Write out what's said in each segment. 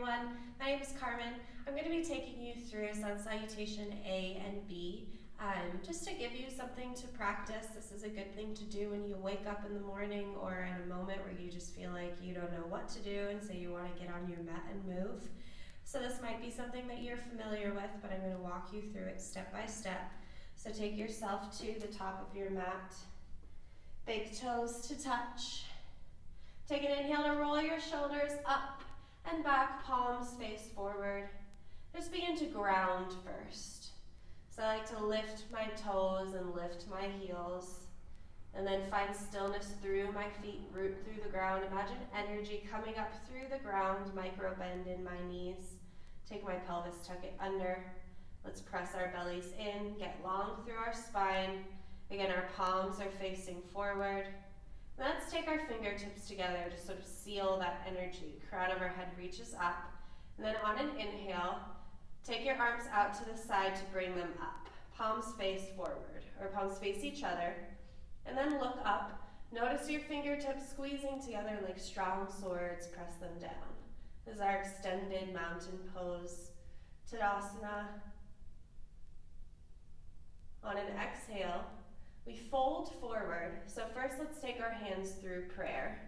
everyone. My name is Carmynn. I'm going to be taking you through Sun Salutation A and B, just to give you something to practice. This is a good thing to do when you wake up in the morning or in a moment where you just feel like you don't know what to do and so you want to get on your mat and move. So this might be something that you're familiar with, but I'm going to walk you through it step by step. So take yourself to the top of your mat, big toes to touch. Take an inhale to roll your shoulders up and back, palms face forward. Just begin to ground first. So I like to lift my toes and lift my heels, and then find stillness through my feet, root through the ground. Imagine energy coming up through the ground, micro bend in my knees. Take my pelvis, tuck it under. Let's press our bellies in, get long through our spine. Again, our palms are facing forward. Let's take our fingertips together to sort of seal that energy. Crown of our head reaches up. And then on an inhale, take your arms out to the side to bring them up. Palms face forward, or palms face each other. And then look up. Notice your fingertips squeezing together like strong swords. Press them down. This is our extended mountain pose, Tadasana. On an exhale, we fold forward. So first let's take our hands through prayer.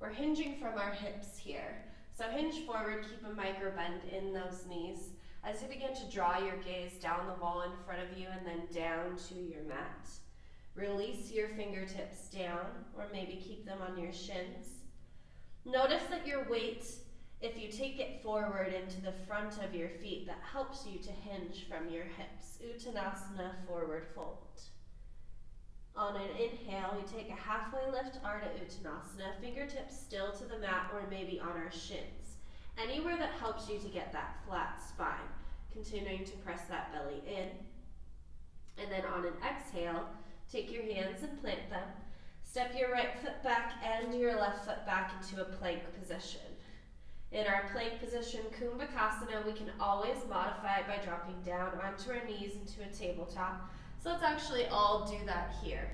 We're hinging from our hips here. So hinge forward, keep a micro bend in those knees. As you begin to draw your gaze down the wall in front of you and then down to your mat. Release your fingertips down, or maybe keep them on your shins. Notice that your weight, if you take it forward into the front of your feet, that helps you to hinge from your hips. Uttanasana, forward fold. On an inhale, we take a halfway lift, Ardha Uttanasana, fingertips still to the mat or maybe on our shins. Anywhere that helps you to get that flat spine. Continuing to press that belly in. And then on an exhale, take your hands and plant them. Step your right foot back and your left foot back into a plank position. In our plank position, Kumbhakasana, we can always modify it by dropping down onto our knees into a tabletop. So let's actually all do that here.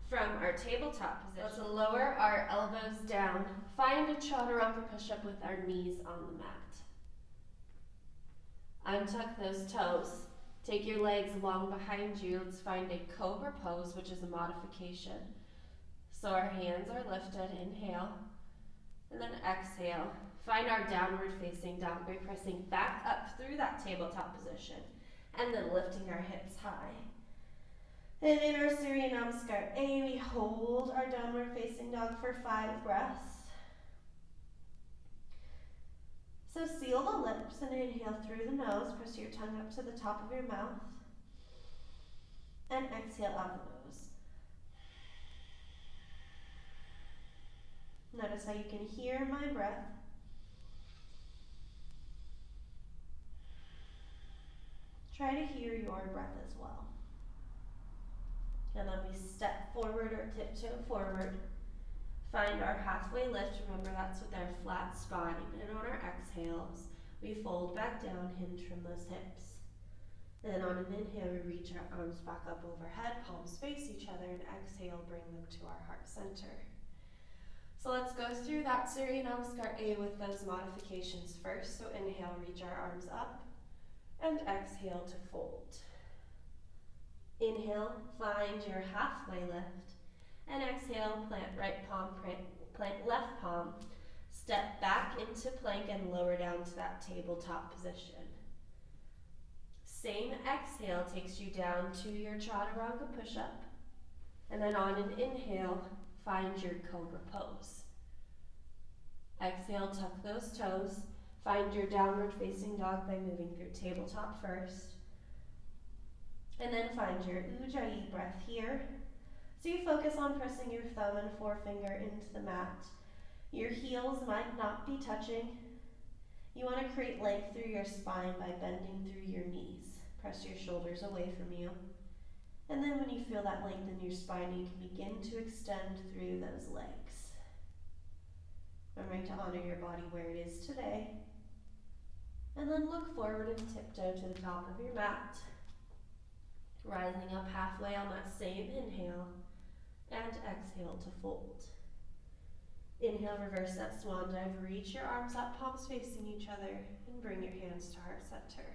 From our tabletop position, let's lower our elbows down. Find a chaturanga push-up with our knees on the mat. Untuck those toes. Take your legs long behind you. Let's find a cobra pose, which is a modification. So our hands are lifted, inhale, and then exhale. Find our downward facing dog by pressing back up through that tabletop position, and then lifting our hips high. And in our Surya Namaskar A, we hold our downward facing dog for 5 breaths. So seal the lips and inhale through the nose. Press your tongue up to the top of your mouth. And exhale out the nose. Notice how you can hear my breath. Try to hear your breath as well. And then we step forward or tiptoe forward. Find our halfway lift. Remember, that's with our flat spine. And on our exhales, we fold back down, hinge from those hips. And then on an inhale, we reach our arms back up overhead, palms face each other, and exhale, bring them to our heart center. So let's go through that Surya Namaskar A with those modifications first. So inhale, reach our arms up, and exhale to fold. Inhale, find your halfway lift, and exhale, plant right palm, plant left palm. Step back into plank and lower down to that tabletop position. Same exhale takes you down to your chaturanga push-up, and then on an inhale, find your cobra pose. Exhale, tuck those toes. Find your downward facing dog by moving through tabletop first. And then find your Ujjayi breath here. So you focus on pressing your thumb and forefinger into the mat. Your heels might not be touching. You want to create length through your spine by bending through your knees. Press your shoulders away from you. And then when you feel that length in your spine, you can begin to extend through those legs. Remembering to honor your body where it is today. And then look forward and tiptoe to the top of your mat. Rising up halfway on that same inhale, and exhale to fold. Inhale, reverse that swan dive. Reach your arms up, palms facing each other, and bring your hands to heart center.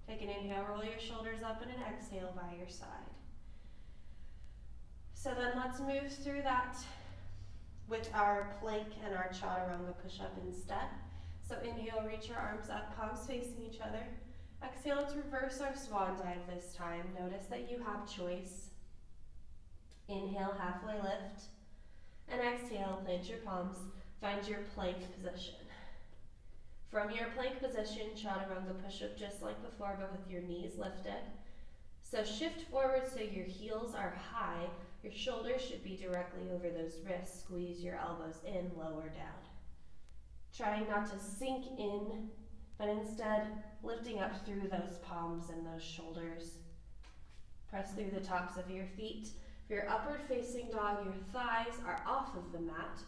Take an inhale, roll your shoulders up, and an exhale by your side. So then let's move through that with our plank and our chaturanga push-up instead. So inhale, reach your arms up, palms facing each other. Exhale, let's reverse our swan dive this time. Notice that you have choice. Inhale, halfway lift. And exhale, plant your palms, find your plank position. From your plank position, chaturanga push-up just like before, but with your knees lifted. So shift forward so your heels are high. Your shoulders should be directly over those wrists. Squeeze your elbows in, lower down. Trying not to sink in, but instead lifting up through those palms and those shoulders. Press through the tops of your feet. For your upward facing dog, your thighs are off of the mat.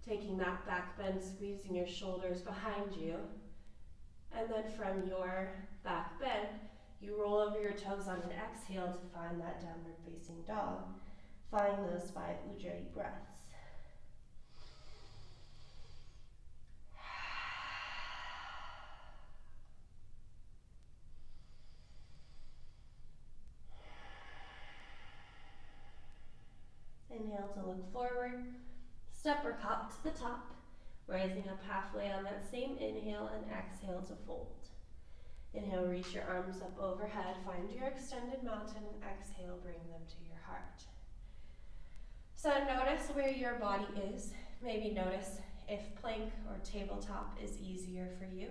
Taking that back bend, squeezing your shoulders behind you. And then from your back bend, you roll over your toes on an exhale to find that downward facing dog. Find those 5 ujjayi breaths. Inhale to look forward, step or hop to the top, rising up halfway on that same inhale, and exhale to fold. Inhale, reach your arms up overhead, find your extended mountain, and exhale, bring them to your heart. So notice where your body is. Maybe notice if plank or tabletop is easier for you,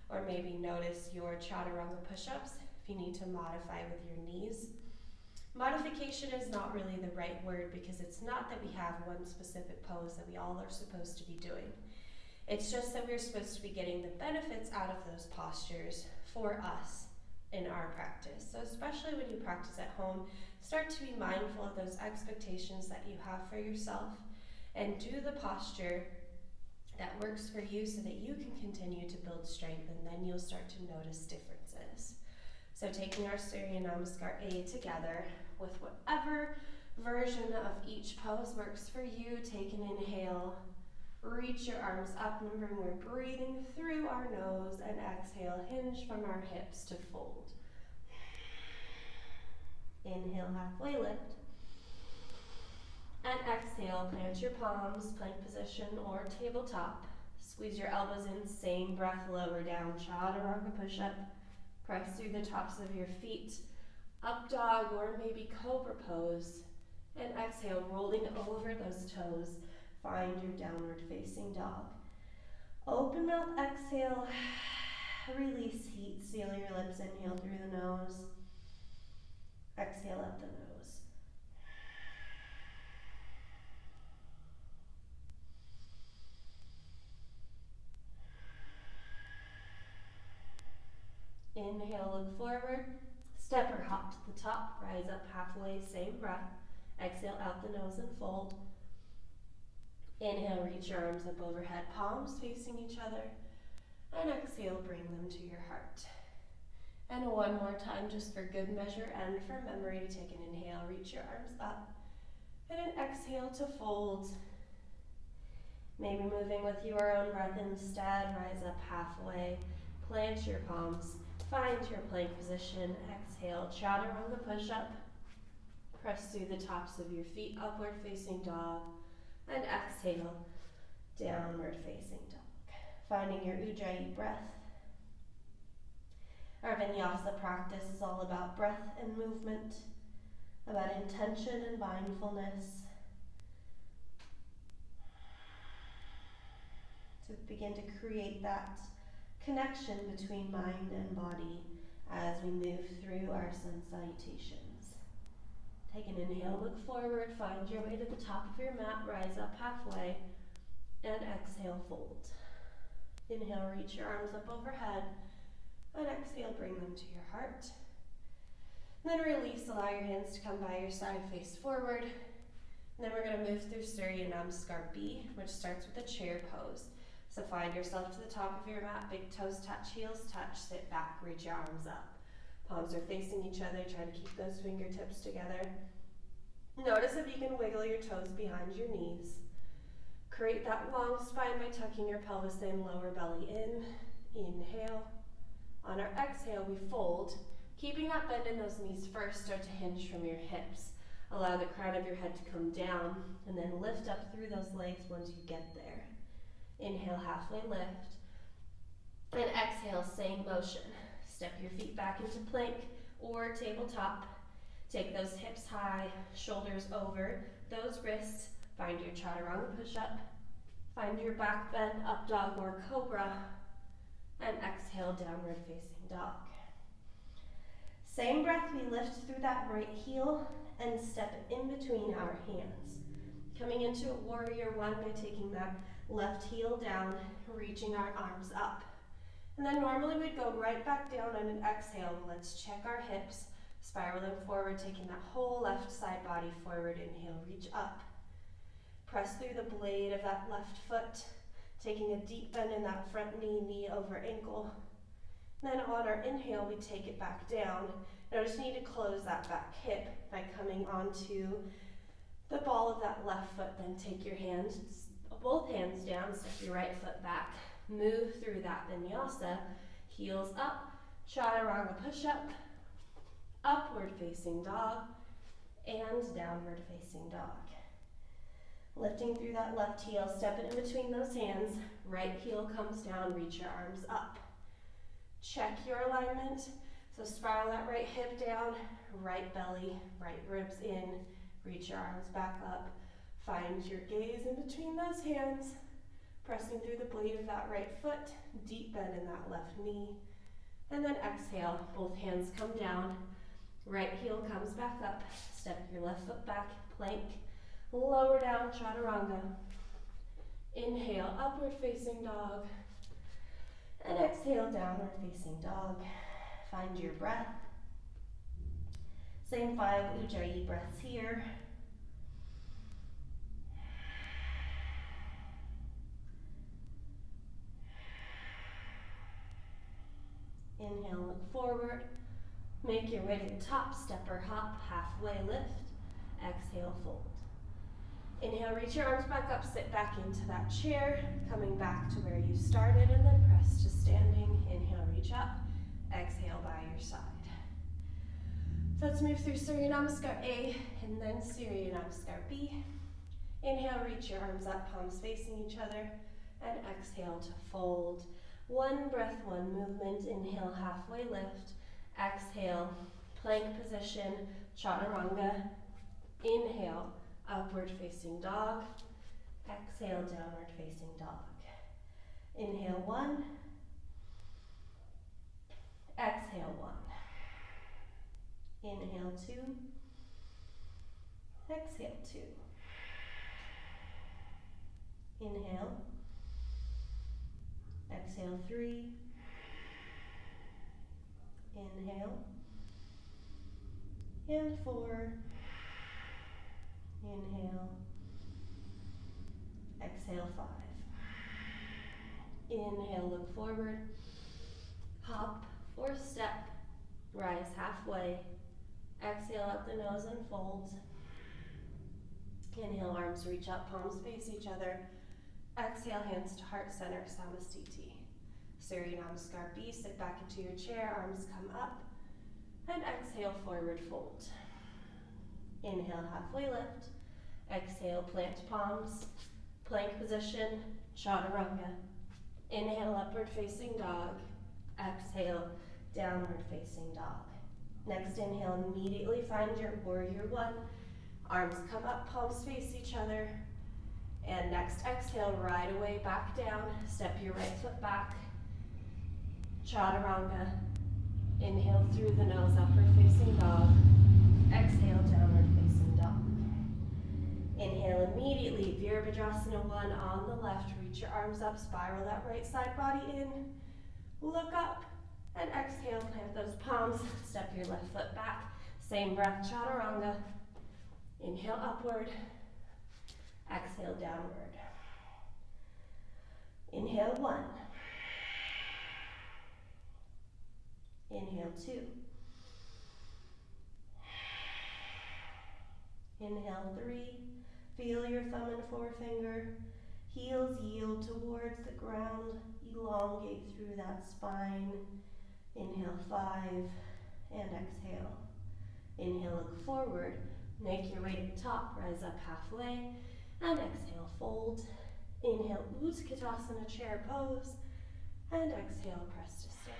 or maybe notice your chaturanga push-ups if you need to modify with your knees. Modification is not really the right word because it's not that we have one specific pose that we all are supposed to be doing. It's just that we're supposed to be getting the benefits out of those postures for us in our practice. So especially when you practice at home, start to be mindful of those expectations that you have for yourself and do the posture that works for you so that you can continue to build strength, and then you'll start to notice differences. So taking our Surya Namaskar A together with whatever version of each pose works for you, take an inhale, reach your arms up, remembering we're breathing through our nose, and exhale, hinge from our hips to fold. Inhale, halfway lift, and exhale, plant your palms, plank position or tabletop. Squeeze your elbows in, same breath, lower down, chaturanga push-up. Press through the tops of your feet, up dog or maybe cobra pose, and exhale, rolling over those toes, find your downward facing dog. Open mouth, exhale, release heat, seal your lips, inhale through the nose, exhale out the nose. Inhale, look forward, step or hop to the top, rise up halfway, same breath. Exhale out the nose and fold. Inhale, reach your arms up overhead, palms facing each other. And exhale, bring them to your heart. And one more time, just for good measure and for memory, take an inhale, reach your arms up. And an exhale to fold. Maybe moving with your own breath instead, rise up halfway, plant your palms. Find your plank position, exhale, chaturanga push-up. Press through the tops of your feet, upward facing dog, and exhale, downward facing dog. Finding your ujjayi breath. Our vinyasa practice is all about breath and movement, about intention and mindfulness. To begin to create that connection between mind and body as we move through our sun salutations. Take an inhale, look forward, find your way to the top of your mat, rise up halfway, and exhale, fold. Inhale, reach your arms up overhead, and exhale, bring them to your heart. And then release, allow your hands to come by your side, face forward. And then we're going to move through Surya Namaskar B, which starts with a chair pose. So find yourself to the top of your mat, big toes touch, heels touch, sit back, reach your arms up. Palms are facing each other, try to keep those fingertips together. Notice if you can wiggle your toes behind your knees. Create that long spine by tucking your pelvis in, lower belly in. Inhale. On our exhale, we fold. Keeping that bend in those knees first, start to hinge from your hips. Allow the crown of your head to come down, and then lift up through those legs once you get there. Inhale, halfway lift. And exhale, same motion. Step your feet back into plank or tabletop. Take those hips high, shoulders over, those wrists. Find your chaturanga push-up. Find your back bend, up dog or cobra. And exhale, downward facing dog. Same breath, we lift through that right heel and step in between our hands. Coming into a warrior one by taking that left heel down, reaching our arms up. And then normally we'd go right back down on an exhale. Let's check our hips, spiraling forward, taking that whole left side body forward. Inhale, reach up. Press through the blade of that left foot, taking a deep bend in that front knee, knee over ankle. Then on our inhale, we take it back down. Notice you need to close that back hip by coming onto the ball of that left foot. Then take your hands, both hands down, step your right foot back. Move through that vinyasa, heels up, chaturanga push-up, upward facing dog, and downward facing dog. Lifting through that left heel, step it in between those hands, right heel comes down, reach your arms up. Check your alignment, so spiral that right hip down, right belly, right ribs in, reach your arms back up. Find your gaze in between those hands, pressing through the blade of that right foot, deep bend in that left knee, and then exhale, both hands come down, right heel comes back up, step your left foot back, plank, lower down, chaturanga. Inhale, upward facing dog, and exhale, downward facing dog. Find your breath. Same 5 Ujjayi breaths here. Inhale, look forward. Make your way to the top, step or hop, halfway lift. Exhale, fold. Inhale, reach your arms back up, sit back into that chair, coming back to where you started, and then press to standing. Inhale, reach up. Exhale, by your side. So let's move through Surya Namaskar A and then Surya Namaskar B. Inhale, reach your arms up, palms facing each other, and exhale to fold. One breath, one movement. Inhale, halfway lift. Exhale, plank position, chaturanga. Inhale, upward facing dog. Exhale, downward facing dog. Inhale, 1. Exhale, 1. Inhale, 2. Exhale, 2. Inhale. Exhale, 3. Inhale. And 4. Inhale. Exhale, 5. Inhale, look forward. Hop or step. Rise halfway. Exhale out the nose and fold. Inhale, arms reach up, palms face each other. Exhale, hands to heart center, Samastiti. Surya Namaskar B, sit back into your chair, arms come up. And exhale, forward fold. Inhale, halfway lift. Exhale, plant palms, plank position, chaturanga. Inhale, upward facing dog. Exhale, downward facing dog. Next inhale, immediately find your warrior one. Arms come up, palms face each other. And next exhale, right away back down. Step your right foot back. Chaturanga. Inhale through the nose, upward facing dog. Exhale, downward facing dog. Inhale immediately, Virabhadrasana 1 on the left. Reach your arms up, spiral that right side body in. Look up, and exhale, plant those palms. Step your left foot back. Same breath, chaturanga. Inhale upward. Exhale downward. Inhale 1. Inhale 2. Inhale 3. Feel your thumb and forefinger. Heels yield towards the ground, elongate through that spine. Inhale 5 and exhale. Inhale, look forward, make your way to the top, rise up halfway, and exhale, fold. Inhale, Utkatasana chair pose, and exhale, press to stand.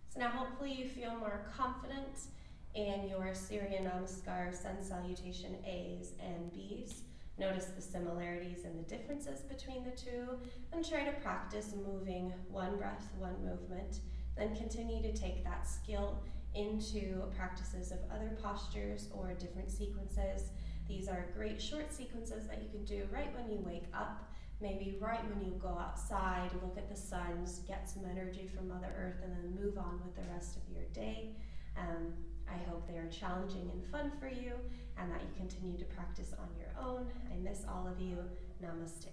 So now hopefully you feel more confident in your Surya Namaskar Sun Salutation A's and B's. Notice the similarities and the differences between the two, and try to practice moving one breath, one movement. Then continue to take that skill into practices of other postures or different sequences. These are great short sequences that you can do right when you wake up, maybe right when you go outside, look at the sun, get some energy from Mother Earth, and then move on with the rest of your day. I hope they are challenging and fun for you, and that you continue to practice on your own. I miss all of you. Namaste.